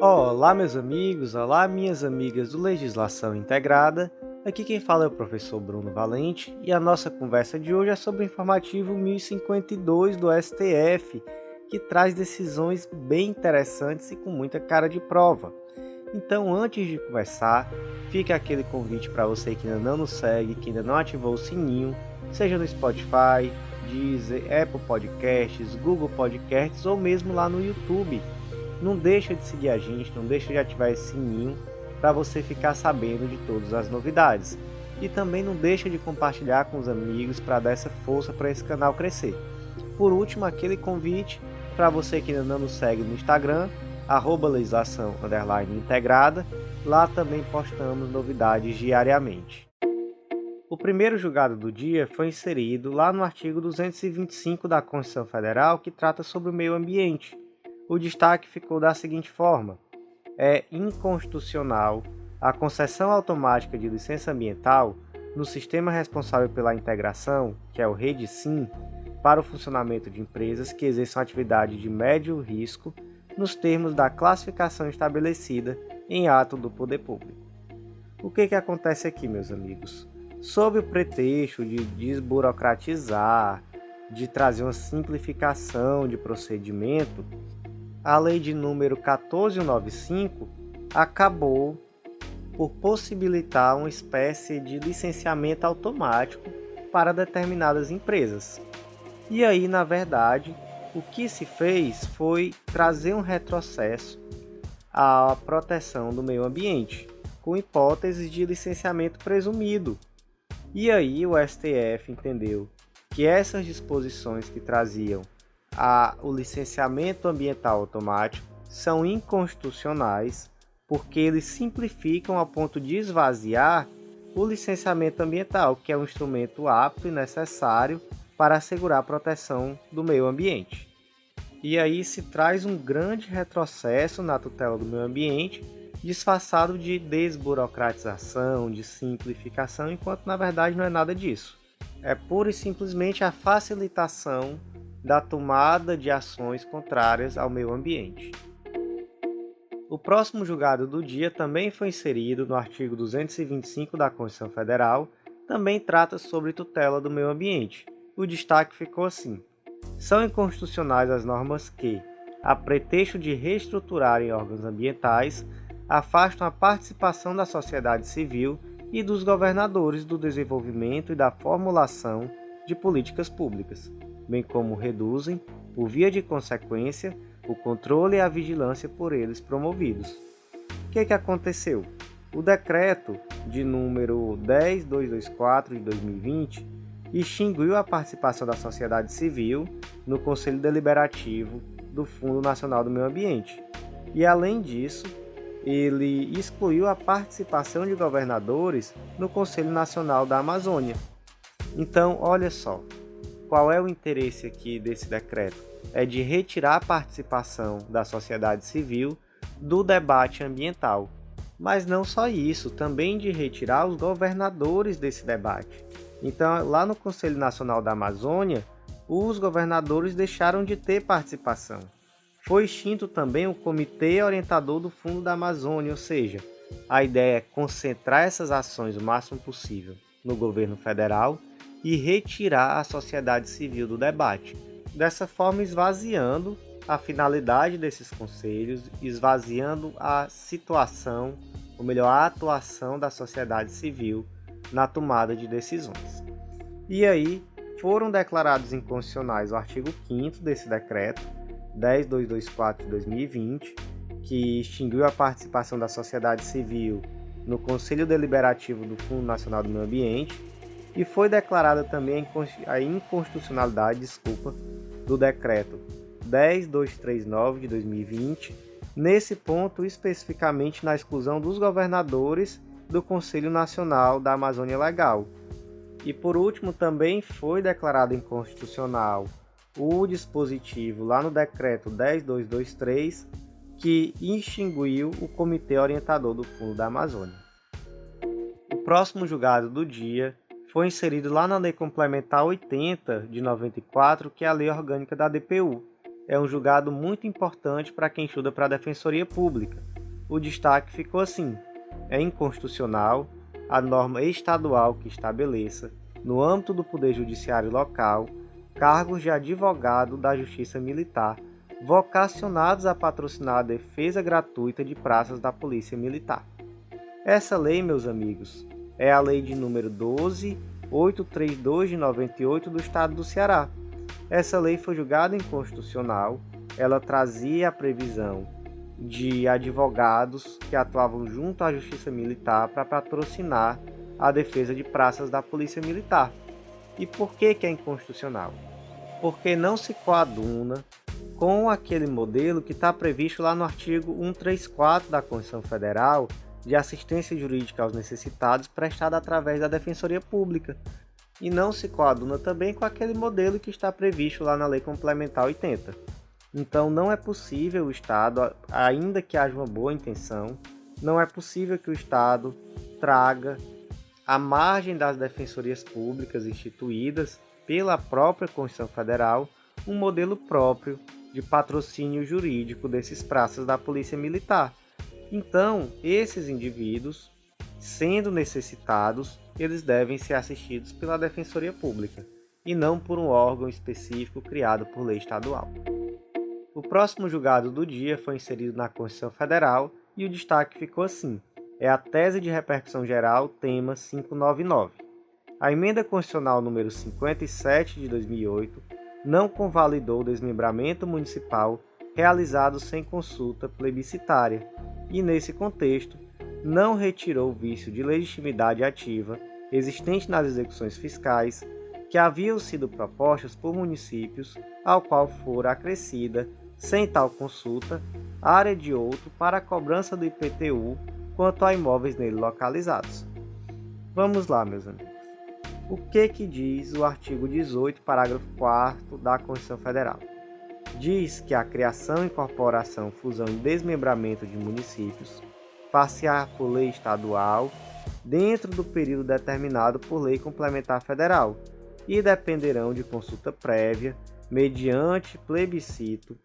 Olá, meus amigos, olá, minhas amigas do Legislação Integrada. Aqui quem fala é o professor Bruno Valente e a nossa conversa de hoje é sobre o informativo 1052 do STF, que traz decisões bem interessantes e com muita cara de prova. Então, antes de conversar, fica aquele convite para você que ainda não nos segue, que ainda não ativou o sininho, seja no Spotify, Deezer, Apple Podcasts, Google Podcasts ou mesmo lá no YouTube. Não deixa de seguir a gente, não deixa de ativar esse sininho para você ficar sabendo de todas as novidades. E também não deixa de compartilhar com os amigos para dar essa força para esse canal crescer. Por último, aquele convite para você que ainda não nos segue no Instagram, @legislação_integrada, lá também postamos novidades diariamente. O primeiro julgado do dia foi inserido lá no artigo 225 da Constituição Federal, que trata sobre o meio ambiente. O destaque ficou da seguinte forma: é inconstitucional a concessão automática de licença ambiental no sistema responsável pela integração, que é o REDSIM, para o funcionamento de empresas que exerçam atividade de médio risco nos termos da classificação estabelecida em ato do poder público. O que acontece aqui, meus amigos? Sob o pretexto de desburocratizar, de trazer uma simplificação de procedimento, a lei de número 1495 acabou por possibilitar uma espécie de licenciamento automático para determinadas empresas. E aí, na verdade, o que se fez foi trazer um retrocesso à proteção do meio ambiente, com hipóteses de licenciamento presumido. E aí o STF entendeu que essas disposições que traziam o licenciamento ambiental automático são inconstitucionais porque eles simplificam a ponto de esvaziar o licenciamento ambiental, que é um instrumento apto e necessário para assegurar a proteção do meio ambiente. E aí se traz um grande retrocesso na tutela do meio ambiente, disfarçado de desburocratização, de simplificação, enquanto na verdade não é nada disso. É pura e simplesmente a facilitação da tomada de ações contrárias ao meio ambiente. O próximo julgado do dia também foi inserido no artigo 225 da Constituição Federal, também trata sobre tutela do meio ambiente. O destaque ficou assim: são inconstitucionais as normas que, a pretexto de reestruturarem órgãos ambientais, afastam a participação da sociedade civil e dos governadores do desenvolvimento e da formulação de políticas públicas, bem como reduzem, por via de consequência, o controle e a vigilância por eles promovidos. O que aconteceu? O decreto de número 10224 de 2020 extinguiu a participação da sociedade civil no Conselho Deliberativo do Fundo Nacional do Meio Ambiente. E, além disso, ele excluiu a participação de governadores no Conselho Nacional da Amazônia. Então, olha só, qual é o interesse aqui desse decreto? É de retirar a participação da sociedade civil do debate ambiental. Mas não só isso, também de retirar os governadores desse debate. Então, lá no Conselho Nacional da Amazônia, os governadores deixaram de ter participação. Foi extinto também o Comitê Orientador do Fundo da Amazônia, ou seja, a ideia é concentrar essas ações o máximo possível no governo federal e retirar a sociedade civil do debate. Dessa forma, esvaziando a finalidade desses conselhos, esvaziando a situação, ou melhor, a atuação da sociedade civil na tomada de decisões. E aí, foram declarados inconstitucionais o artigo 5º desse decreto, 10224 de 2020, que extinguiu a participação da sociedade civil no Conselho Deliberativo do Fundo Nacional do Meio Ambiente, e foi declarada também a inconstitucionalidade, do decreto 10239 de 2020, nesse ponto especificamente na exclusão dos governadores do Conselho Nacional da Amazônia Legal. E por último, também foi declarado inconstitucional o dispositivo lá no decreto 10223, que extinguiu o Comitê Orientador do Fundo da Amazônia. O próximo julgado do dia foi inserido lá na Lei Complementar 80 de 94, que é a Lei Orgânica da DPU. é um julgado muito importante para quem estuda para a Defensoria Pública. O destaque ficou assim: é inconstitucional a norma estadual que estabeleça, no âmbito do Poder Judiciário local, cargos de advogado da Justiça Militar, vocacionados a patrocinar a defesa gratuita de praças da Polícia Militar. Essa lei, meus amigos, é a lei de número 12.832 de 98 do Estado do Ceará. Essa lei foi julgada inconstitucional. Ela trazia a previsão de advogados que atuavam junto à Justiça Militar para patrocinar a defesa de praças da Polícia Militar. E por que é inconstitucional? Porque não se coaduna com aquele modelo que está previsto lá no artigo 134 da Constituição Federal de assistência jurídica aos necessitados prestada através da Defensoria Pública. E não se coaduna também com aquele modelo que está previsto lá na Lei Complementar 80. Então não é possível o Estado, ainda que haja uma boa intenção, não é possível que o Estado traga, à margem das defensorias públicas instituídas pela própria Constituição Federal, um modelo próprio de patrocínio jurídico desses praças da Polícia Militar. Então, esses indivíduos, sendo necessitados, eles devem ser assistidos pela Defensoria Pública e não por um órgão específico criado por lei estadual. O próximo julgado do dia foi inserido na Constituição Federal e o destaque ficou assim: é a Tese de Repercussão Geral, tema 599. A Emenda Constitucional número 57 de 2008 não convalidou o desmembramento municipal realizado sem consulta plebiscitária e, nesse contexto, não retirou o vício de legitimidade ativa existente nas execuções fiscais que haviam sido propostas por municípios ao qual fora acrescida, sem tal consulta, área de outro para a cobrança do IPTU quanto a imóveis nele localizados. Vamos lá, meus amigos. O que diz o artigo 18, parágrafo 4º da Constituição Federal? Diz que a criação, incorporação, fusão e desmembramento de municípios far-se-á por lei estadual dentro do período determinado por lei complementar federal e dependerão de consulta prévia, mediante plebiscito,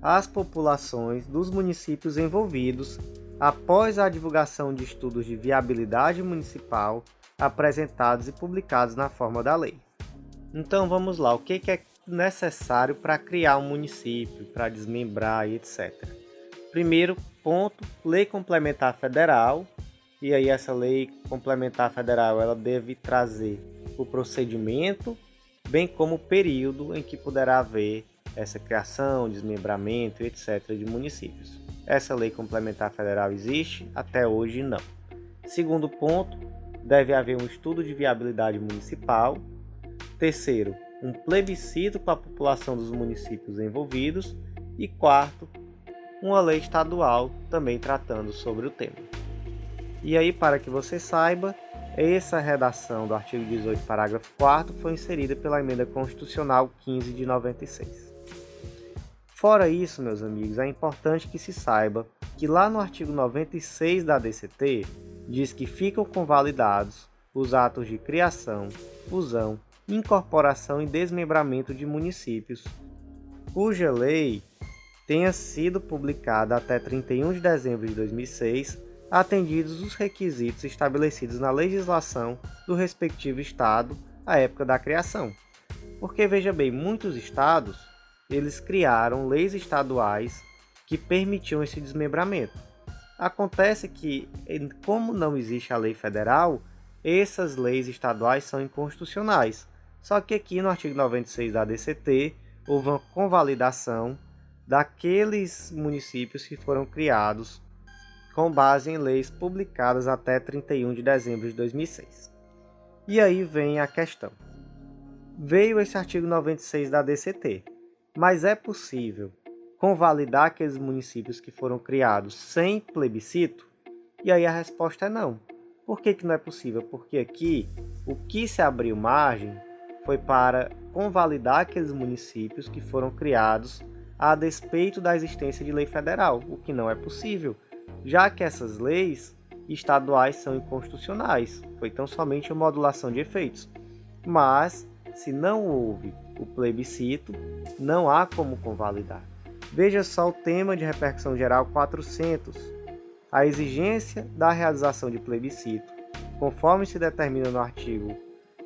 às populações dos municípios envolvidos após a divulgação de estudos de viabilidade municipal apresentados e publicados na forma da lei. Então vamos lá, o que é necessário para criar um município, para desmembrar e etc. Primeiro ponto, lei complementar federal, e aí essa lei complementar federal ela deve trazer o procedimento, bem como o período em que poderá haver essa criação, desmembramento, etc. de municípios. Essa lei complementar federal existe? Até hoje não. Segundo ponto, deve haver um estudo de viabilidade municipal. Terceiro, um plebiscito para a população dos municípios envolvidos. E quarto, uma lei estadual também tratando sobre o tema. E aí, para que você saiba, essa redação do artigo 18, parágrafo 4º foi inserida pela Emenda Constitucional 15 de 96. Fora isso, meus amigos, é importante que se saiba que lá no artigo 96 da DCT diz que ficam convalidados os atos de criação, fusão, incorporação e desmembramento de municípios, cuja lei tenha sido publicada até 31 de dezembro de 2006, atendidos os requisitos estabelecidos na legislação do respectivo estado à época da criação. Porque, veja bem, muitos estados eles criaram leis estaduais que permitiam esse desmembramento. Acontece que, como não existe a lei federal, essas leis estaduais são inconstitucionais. Só que aqui no artigo 96 da DCT houve uma convalidação daqueles municípios que foram criados com base em leis publicadas até 31 de dezembro de 2006. E aí vem a questão. Veio esse artigo 96 da DCT, mas é possível convalidar aqueles municípios que foram criados sem plebiscito? E aí a resposta é não. Por que não é possível? Porque aqui o que se abriu margem foi para convalidar aqueles municípios que foram criados a despeito da existência de lei federal, o que não é possível, já que essas leis estaduais são inconstitucionais, foi tão somente uma modulação de efeitos. Mas, se não houve o plebiscito, não há como convalidar. Veja só o tema de repercussão geral 400. A exigência da realização de plebiscito, conforme se determina no artigo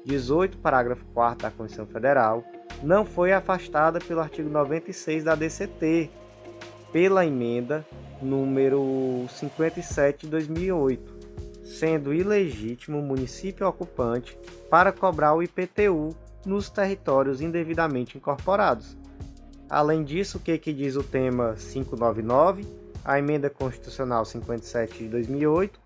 18, parágrafo 4º da Constituição Federal, não foi afastada pelo artigo 96 da DCT, pela emenda número 57 de 2008, sendo ilegítimo o município ocupante para cobrar o IPTU nos territórios indevidamente incorporados. Além disso, o que diz o tema 599, a emenda constitucional 57 de 2008,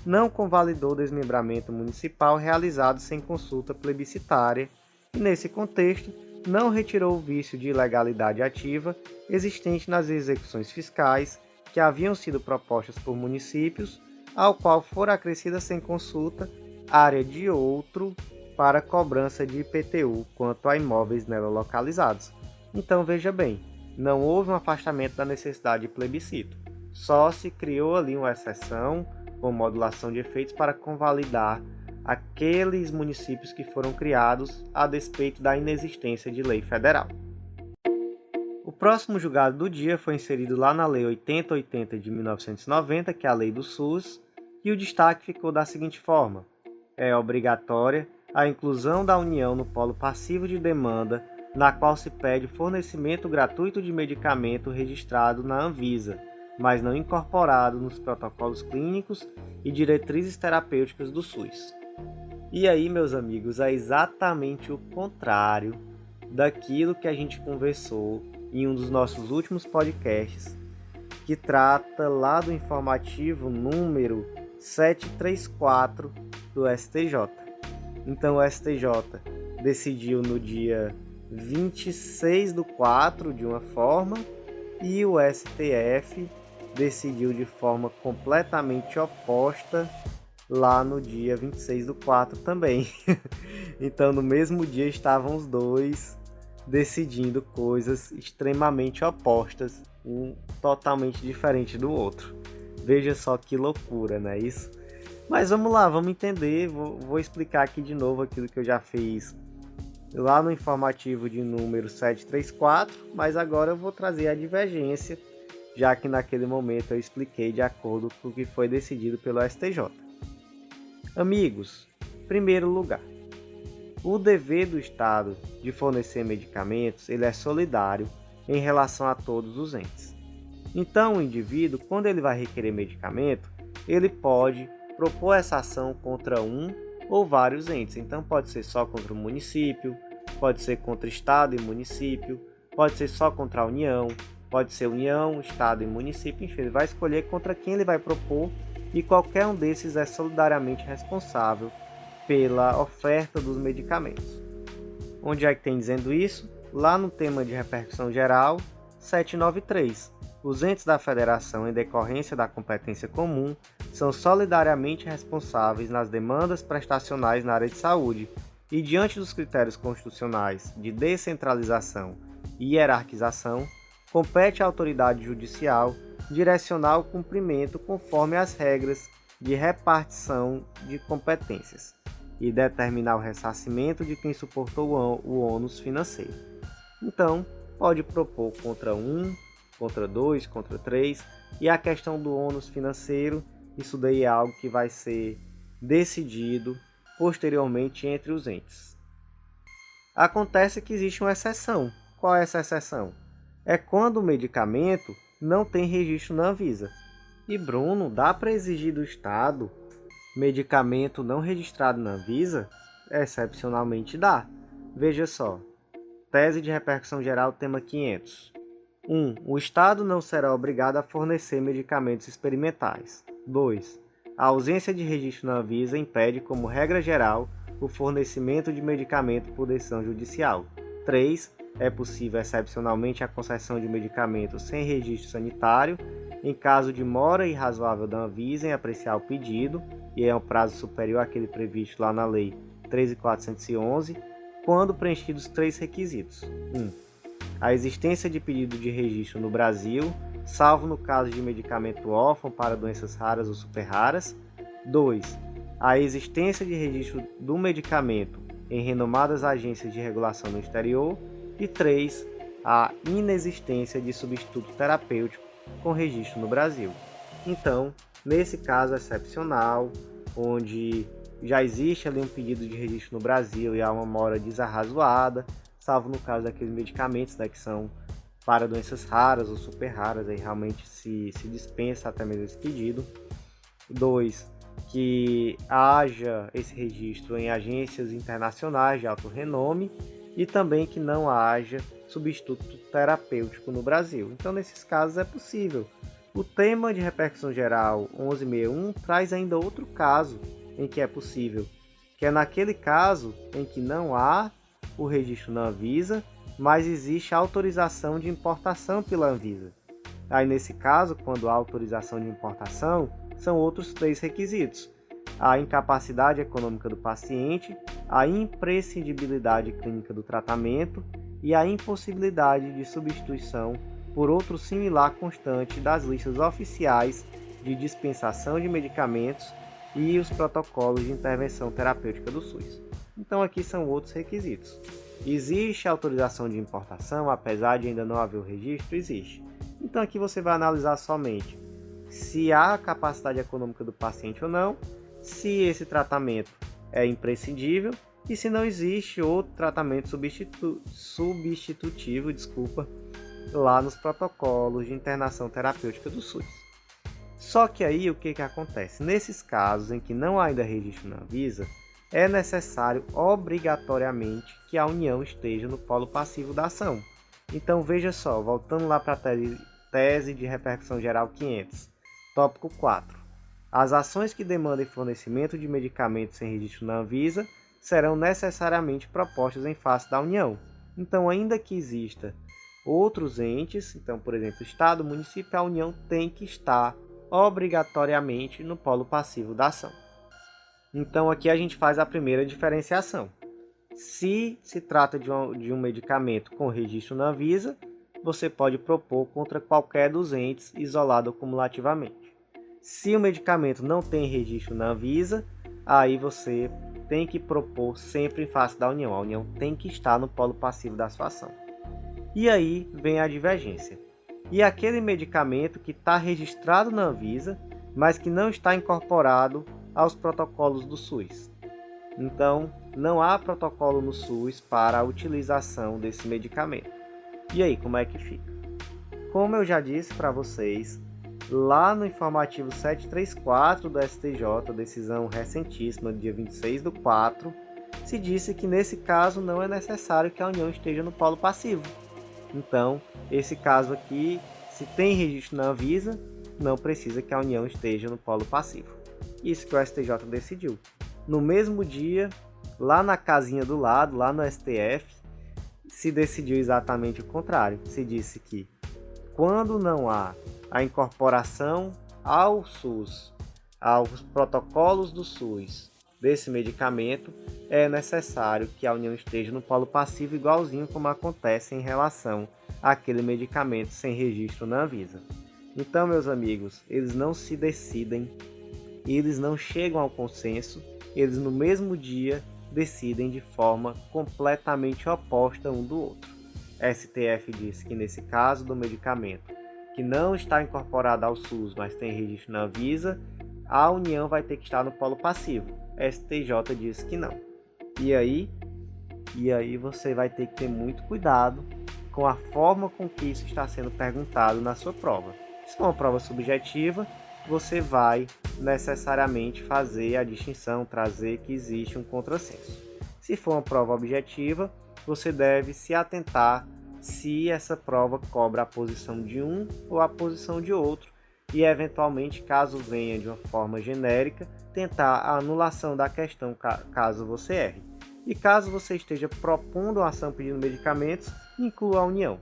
não convalidou o desmembramento municipal realizado sem consulta plebiscitária e, nesse contexto, não retirou o vício de ilegalidade ativa existente nas execuções fiscais que haviam sido propostas por municípios, ao qual fora acrescida sem consulta área de outro para cobrança de IPTU quanto a imóveis nela localizados. Então veja bem, não houve um afastamento da necessidade de plebiscito, só se criou ali uma exceção com modulação de efeitos para convalidar aqueles municípios que foram criados a despeito da inexistência de lei federal. O próximo julgado do dia foi inserido lá na Lei 8080 de 1990, que é a Lei do SUS, e o destaque ficou da seguinte forma: é obrigatória a inclusão da União no polo passivo de demanda, na qual se pede fornecimento gratuito de medicamento registrado na Anvisa, mas não incorporado nos protocolos clínicos e diretrizes terapêuticas do SUS. E aí, meus amigos, é exatamente o contrário daquilo que a gente conversou em um dos nossos últimos podcasts, que trata lá do informativo número 734 do STJ. Então o STJ decidiu no dia 26/4 de uma forma e o STF decidiu de forma completamente oposta lá no dia 26/4 também. Então no mesmo dia estavam os dois decidindo coisas extremamente opostas, um totalmente diferente do outro. Veja só que loucura, não é isso? Mas vamos lá, vamos entender, vou explicar aqui de novo aquilo que eu já fiz lá no informativo de número 734, mas agora eu vou trazer a divergência, já que naquele momento eu expliquei de acordo com o que foi decidido pelo STJ. Amigos, em primeiro lugar, o dever do Estado de fornecer medicamentos, ele é solidário em relação a todos os entes. Então, o indivíduo, quando ele vai requerer medicamento, ele pode propor essa ação contra um ou vários entes. Então, pode ser só contra o município, pode ser contra Estado e município, pode ser só contra a União, pode ser União, Estado e município, enfim, ele vai escolher contra quem ele vai propor e qualquer um desses é solidariamente responsável pela oferta dos medicamentos. Onde é que tem dizendo isso? Lá no tema de repercussão geral 793. Os entes da federação, em decorrência da competência comum, são solidariamente responsáveis nas demandas prestacionais na área de saúde e, diante dos critérios constitucionais de descentralização e hierarquização, compete à autoridade judicial direcionar o cumprimento conforme as regras de repartição de competências e determinar o ressarcimento de quem suportou o ônus financeiro. Então, pode propor contra um, contra 2, contra 3, e a questão do ônus financeiro, isso daí é algo que vai ser decidido posteriormente entre os entes. Acontece que existe uma exceção. Qual é essa exceção? É quando o medicamento não tem registro na Anvisa. E Bruno, dá para exigir do Estado medicamento não registrado na Anvisa? Excepcionalmente dá. Veja só. Tese de repercussão geral, tema 500. 1. O Estado não será obrigado a fornecer medicamentos experimentais. 2. A ausência de registro na Anvisa impede, como regra geral, o fornecimento de medicamento por decisão judicial. 3. É possível excepcionalmente a concessão de medicamentos sem registro sanitário, em caso de mora irrazoável da Anvisa em apreciar o pedido, e é um prazo superior àquele previsto lá na Lei 13.411, quando preenchidos 3 requisitos. 1. A existência de pedido de registro no Brasil, salvo no caso de medicamento órfão para doenças raras ou super-raras. 2. A existência de registro do medicamento em renomadas agências de regulação no exterior. E 3. A inexistência de substituto terapêutico com registro no Brasil. Então, nesse caso excepcional, onde já existe ali um pedido de registro no Brasil e há uma mora desarrazoada, salvo no caso daqueles medicamentos, né, que são para doenças raras ou super raras, aí realmente se dispensa até mesmo esse pedido. 2. Que haja esse registro em agências internacionais de alto renome e também que não haja substituto terapêutico no Brasil. Então, nesses casos é possível. O tema de repercussão geral 1161 traz ainda outro caso em que é possível, que é naquele caso em que não há o registro na Anvisa, mas existe a autorização de importação pela Anvisa. Aí, nesse caso, quando há autorização de importação, são outros 3 requisitos: a incapacidade econômica do paciente, a imprescindibilidade clínica do tratamento e a impossibilidade de substituição por outro similar constante das listas oficiais de dispensação de medicamentos e os protocolos de intervenção terapêutica do SUS. Então, aqui são outros requisitos. Existe autorização de importação, apesar de ainda não haver o registro? Existe. Então, aqui você vai analisar somente se há capacidade econômica do paciente ou não, se esse tratamento é imprescindível e se não existe outro tratamento substitutivo, lá nos protocolos de internação terapêutica do SUS. Só que aí o que acontece? Nesses casos em que não há ainda registro na Anvisa, é necessário obrigatoriamente que a União esteja no polo passivo da ação. Então veja só, voltando lá para a tese de repercussão geral 500, tópico 4. As ações que demandem fornecimento de medicamentos sem registro na Anvisa serão necessariamente propostas em face da União. Então, ainda que exista outros entes, então, por exemplo, Estado, município, a União tem que estar obrigatoriamente no polo passivo da ação. Então, aqui a gente faz a primeira diferenciação. Se se trata de um medicamento com registro na Anvisa, você pode propor contra qualquer dos entes, isolado ou cumulativamente. Se o medicamento não tem registro na Anvisa, aí você tem que propor sempre em face da União. A União tem que estar no polo passivo da sua ação. E aí vem a divergência. E aquele medicamento que está registrado na Anvisa, mas que não está incorporado aos protocolos do SUS. Então, não há protocolo no SUS para a utilização desse medicamento. E aí, como é que fica? Como eu já disse para vocês, lá no informativo 734 do STJ, decisão recentíssima, dia 26/4, se disse que nesse caso não é necessário que a União esteja no polo passivo. Então, esse caso aqui, se tem registro na Anvisa, não precisa que a União esteja no polo passivo. Isso que o STJ decidiu. No mesmo dia, lá na casinha do lado, lá no STF, se decidiu exatamente o contrário. Se disse que quando não há a incorporação ao SUS, aos protocolos do SUS desse medicamento, é necessário que a União esteja no polo passivo, igualzinho como acontece em relação àquele medicamento sem registro na Anvisa. Então, meus amigos, eles não se decidem, eles não chegam ao consenso, eles no mesmo dia decidem de forma completamente oposta um do outro. STF diz que nesse caso do medicamento que não está incorporado ao SUS, mas tem registro na Anvisa, a União vai ter que estar no polo passivo. STJ diz que não. E aí você vai ter que ter muito cuidado com a forma com que isso está sendo perguntado na sua prova. Se for uma prova subjetiva, você vai necessariamente fazer a distinção, trazer que existe um contrassenso. Se for uma prova objetiva, você deve se atentar se essa prova cobra a posição de um ou a posição de outro e, eventualmente, caso venha de uma forma genérica, tentar a anulação da questão caso você erre. E caso você esteja propondo uma ação pedindo medicamentos, inclua a União.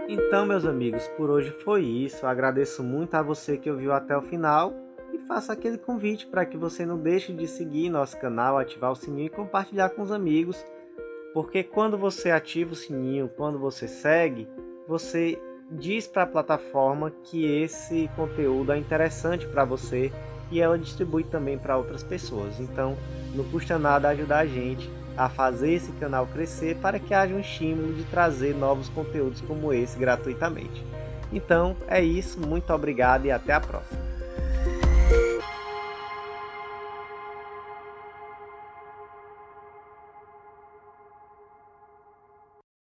Então, meus amigos, por hoje foi isso. Eu agradeço muito a você que ouviu até o final e faço aquele convite para que você não deixe de seguir nosso canal, ativar o sininho e compartilhar com os amigos, porque quando você ativa o sininho, quando você segue, você diz para a plataforma que esse conteúdo é interessante para você e ela distribui também para outras pessoas. Então, não custa nada ajudar a gente a fazer esse canal crescer para que haja um estímulo de trazer novos conteúdos como esse gratuitamente. Então é isso, muito obrigado e até a próxima.